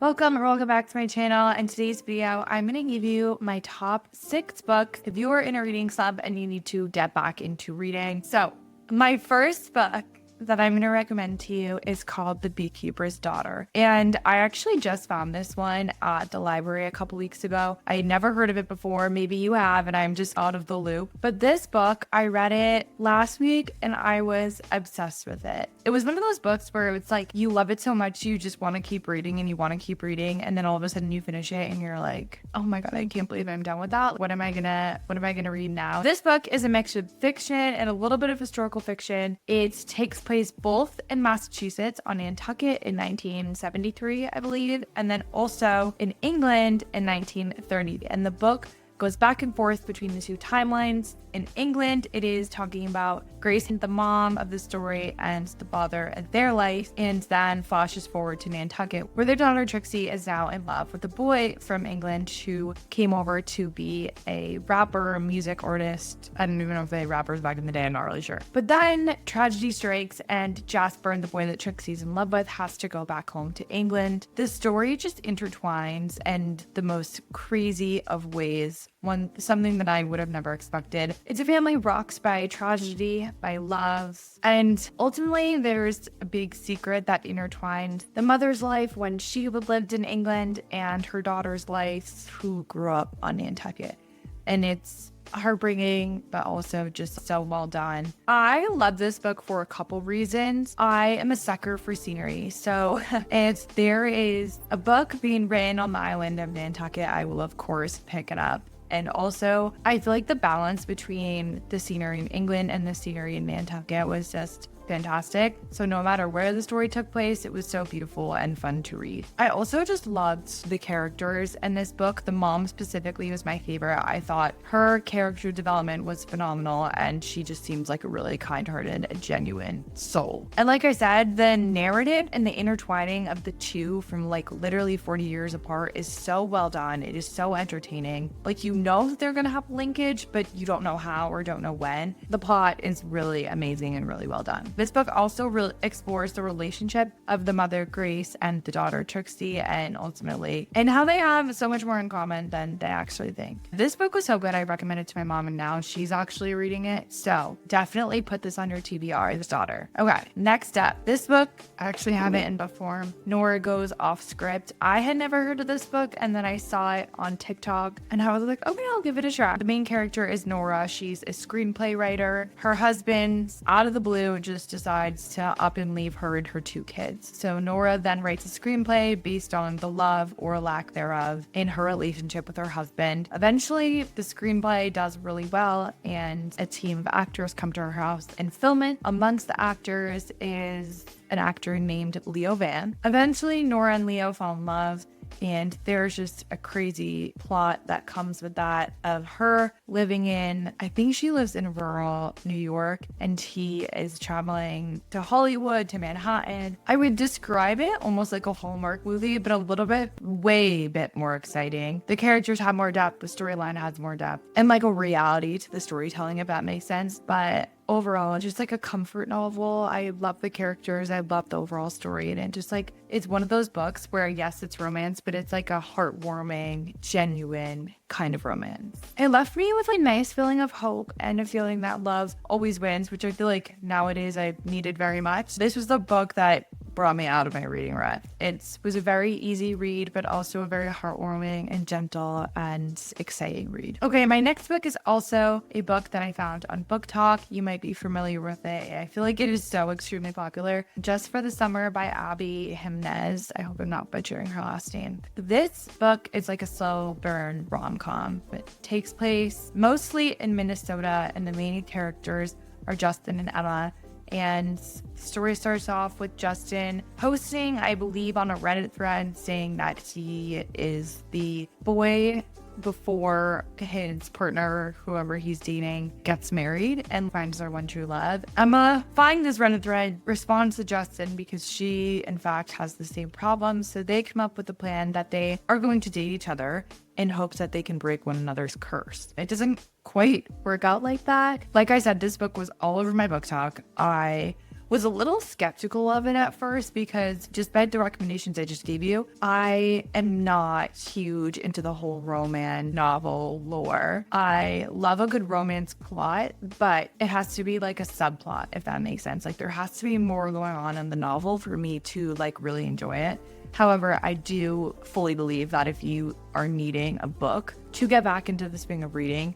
Welcome or welcome back to my channel. In today's video, I'm going to give you my top 6 books if you are in a reading slump and you need to get back into reading. So my first book that I'm going to recommend to you is called The Beekeeper's Daughter. And I actually just found this one at the library a couple weeks ago. I had never heard of it before. Maybe you have, and I'm just out of the loop. But this book, I read it last week and I was obsessed with it. It was one of those books where it's like you love it so much you just want to keep reading and you want to keep reading, and then all of a sudden you finish it and you're like, oh my god, I can't believe I'm done with that. What am I gonna read now? This book is a mix of fiction and a little bit of historical fiction. It takes place both in Massachusetts on Nantucket in 1973, I believe, and then also in England in 1930. And the book goes back and forth between the two timelines. In England, it is talking about Grace, the mom of the story, and the father and their life, and then flashes forward to Nantucket, where their daughter Trixie is now in love with a boy from England who came over to be a rapper, a music artist. I don't even know if they had rappers back in the day, I'm not really sure. But then tragedy strikes, and Jasper, the boy that Trixie's in love with, has to go back home to England. The story just intertwines in the most crazy of ways. Something that I would have never expected. It's a family rocked by tragedy, by love, and ultimately there's a big secret that intertwined the mother's life when she lived in England and her daughter's life who grew up on Nantucket. And it's heartbreaking, but also just so well done. I love this book for a couple reasons. I am a sucker for scenery. So if there is a book being written on the island of Nantucket, I will of course pick it up. And also, I feel like the balance between the scenery in England and the scenery in Nantucket was just fantastic. So no matter where the story took place, it was so beautiful and fun to read. I also just loved the characters in this book. The mom specifically was my favorite. I thought her character development was phenomenal, and she just seems like a really kind-hearted, genuine soul. And like I said, the narrative and the intertwining of the two from like literally 40 years apart is so well done. It is so entertaining. Like, you know that they're gonna have linkage, but you don't know how or don't know when. The plot is really amazing and really well done. This book also explores the relationship of the mother, Grace, and the daughter, Trixie, and ultimately, and how they have so much more in common than they actually think. This book was so good, I recommended it to my mom, and now she's actually reading it. So definitely put this on your TBR, this daughter. Okay, next up, this book, I actually have it in book form. Nora Goes Off Script. I had never heard of this book, and then I saw it on TikTok, and I was like, okay, I'll give it a try. The main character is Nora. She's a screenplay writer. Her husband, out of the blue, just decides to up and leave her and her 2 kids. So Nora then writes a screenplay based on the love or lack thereof in her relationship with her husband. Eventually, the screenplay does really well, and a team of actors come to her house and film it. Amongst the actors is an actor named Leo Van. Eventually, Nora and Leo fall in love, and there's just a crazy plot that comes with that of her living in, I think she lives in rural New York, and he is traveling to Hollywood, to Manhattan. I would describe it almost like a Hallmark movie, but a little bit, way bit more exciting. The characters have more depth, the storyline has more depth, and like a reality to the storytelling, if that makes sense. But overall, just like a comfort novel. I love the characters. I love the overall story. And it just like, it's one of those books where, yes, it's romance, but it's like a heartwarming, genuine kind of romance. It left me with a nice feeling of hope and a feeling that love always wins, which I feel like nowadays I needed very much. This was the book that brought me out of my reading rut. It was a very easy read, but also a very heartwarming and gentle and exciting read. Okay, my next book is also a book that I found on BookTok. You might be familiar with it. I feel like it is so extremely popular. Just for the Summer by Abby Jimenez. I hope I'm not butchering her last name. This book is like a slow burn rom-com. It takes place mostly in Minnesota, and the main characters are Justin and Emma. And the story starts off with Justin posting, I believe, on a Reddit thread saying that he is the boy before his partner, whoever he's dating, gets married and finds their one true love. Emma finds this Reddit thread, responds to Justin because she, in fact, has the same problem. So they come up with a plan that they are going to date each other in hopes that they can break one another's curse. It doesn't quite work out like that. Like I said, this book was all over my BookTok. I was a little skeptical of it at first because just by the recommendations I just gave you, I am not huge into the whole romance novel lore. I love a good romance plot, but it has to be like a subplot, if that makes sense. Like there has to be more going on in the novel for me to like really enjoy it. However, I do fully believe that if you are needing a book to get back into the swing of reading,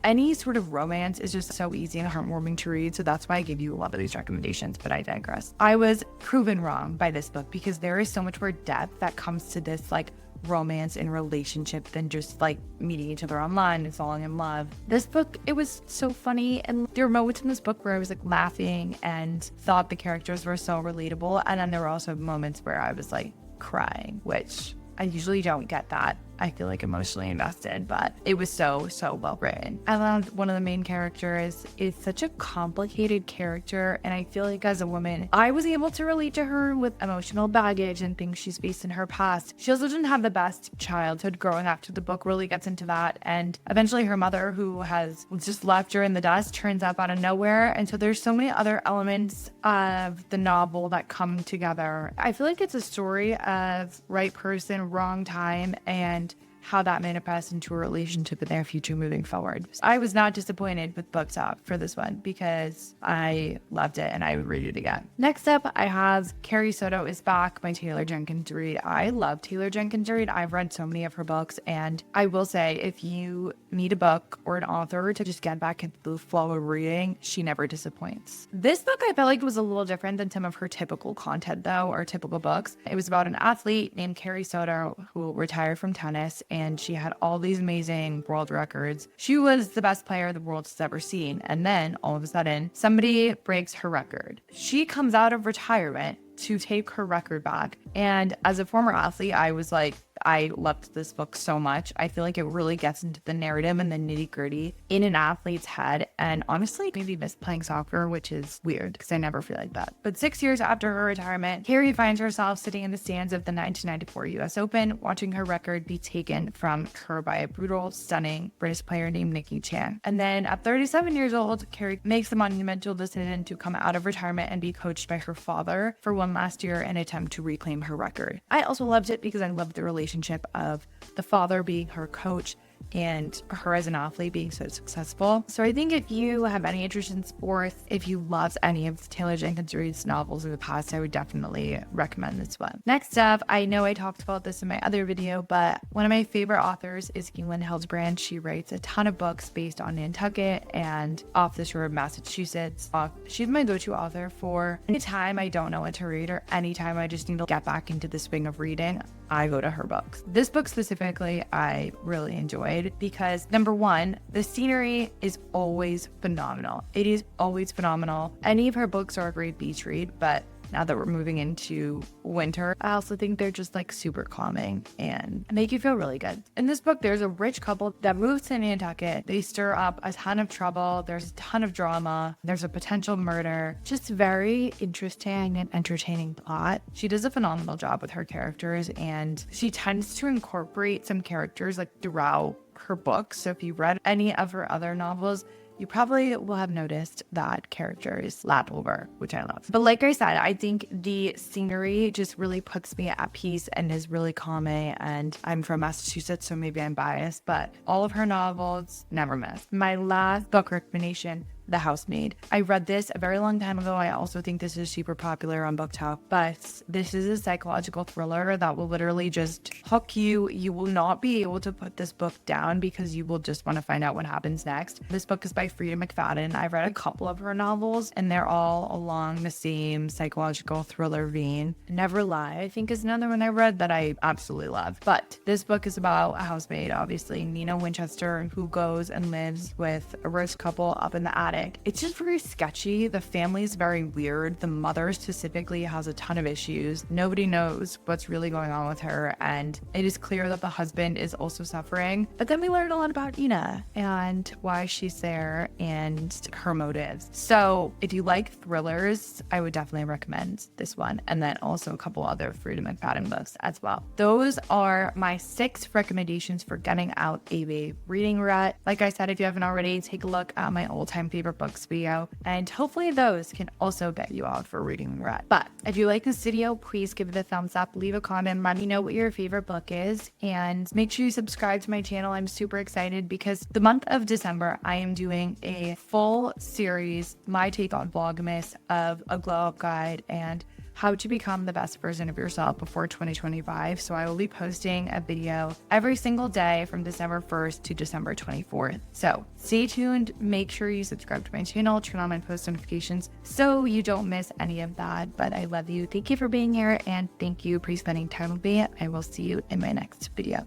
any sort of romance is just so easy and heartwarming to read. So that's why I give you a lot of these recommendations, but I digress. I was proven wrong by this book because there is so much more depth that comes to this like romance and relationship than just like meeting each other online and falling in love. This book, it was so funny, and there were moments in this book where I was like laughing and thought the characters were so relatable, and then there were also moments where I was like crying, which I usually don't get that. I feel like emotionally invested, but it was so well written. I love one of the main characters is such a complicated character, and I feel like as a woman, I was able to relate to her with emotional baggage and things she's faced in her past. She also didn't have the best childhood growing up. The book really gets into that, and eventually her mother, who has just left her in the dust, turns up out of nowhere, and so there's so many other elements of the novel that come together. I feel like it's a story of right person, wrong time, and how that manifests into a relationship in their future moving forward. I was not disappointed with booktok for this one because I loved it and I would read it again. Next up, I have Carrie Soto is Back by Taylor Jenkins Reid. I love Taylor Jenkins Reid. I've read so many of her books, and I will say if you need a book or an author to just get back into the flow of reading, she never disappoints. This book I felt like was a little different than some of her typical content though, or typical books. It was about an athlete named Carrie Soto who retired from tennis, and she had all these amazing world records. She was the best player the world has ever seen. And then all of a sudden, somebody breaks her record. She comes out of retirement to take her record back. And as a former athlete, I was like, I loved this book so much. I feel like it really gets into the narrative and the nitty gritty in an athlete's head. And honestly, maybe miss playing soccer, which is weird because I never feel like that. But 6 years after her retirement, Carrie finds herself sitting in the stands of the 1994 US Open, watching her record be taken from her by a brutal, stunning British player named Nikki Chan. And then at 37 years old, Carrie makes the monumental decision to come out of retirement and be coached by her father for one last year in an attempt to reclaim her record. I also loved it because I loved the relationship of the father being her coach and her as an athlete being so successful. So I think if you have any interest in sports, if you loved any of Taylor Jenkins Reid's novels in the past, I would definitely recommend this one. Next up, I know I talked about this in my other video, but one of my favorite authors is Hillsbrand. She writes a ton of books based on Nantucket and off the shore of Massachusetts. She's my go-to author for anytime I don't know what to read or anytime I just need to get back into the swing of reading. I go to her books. This book specifically, I really enjoyed because number one, the scenery is always phenomenal. It is always phenomenal. Any of her books are a great beach read, but now that we're moving into winter, I also think they're just like super calming and make you feel really good. In this book, there's a rich couple that moves to Nantucket. They stir up a ton of trouble. There's a ton of drama. There's a potential murder. Just very interesting and entertaining plot. She does a phenomenal job with her characters, and she tends to incorporate some characters like throughout her books. So if you read any of her other novels, you probably will have noticed that characters lap over, which I love. But like I said, I think the scenery just really puts me at peace and is really calming. And I'm from Massachusetts, so maybe I'm biased, but all of her novels never miss. My last book recommendation, The Housemaid. I read this a very long time ago. I also think this is super popular on booktok, but this is a psychological thriller that will literally just hook you. You will not be able to put this book down because you will just want to find out what happens next. This book is by Frieda McFadden. I've read a couple of her novels and they're all along the same psychological thriller vein. Never Lie, I think, is another one I read that I absolutely love. But this book is about a housemaid, obviously, Nina Winchester, who goes and lives with a rich couple up in the attic. It's just very sketchy. The family's very weird. The mother specifically has a ton of issues. Nobody knows what's really going on with her, and it is clear that the husband is also suffering. But then we learn a lot about Nina and why she's there and her motives. So if you like thrillers, I would definitely recommend this one, and then also a couple other Frieda McFadden books as well. Those are my 6 recommendations for getting out of a reading rut. Like I said, if you haven't already, take a look at my all-time favorite favorite books video, and hopefully those can also get you out for reading read. But if you like this video, please give it a thumbs up, leave a comment, let me know what your favorite book is, and make sure you subscribe to my channel. I'm super excited because the month of December, I am doing a full series, my take on Vlogmas, of a glow up guide and how to become the best version of yourself before 2025. So I will be posting a video every single day from December 1st to December 24th. So stay tuned, make sure you subscribe to my channel, turn on my post notifications so you don't miss any of that. But I love you. Thank you for being here, and thank you for spending time with me. I will see you in my next video.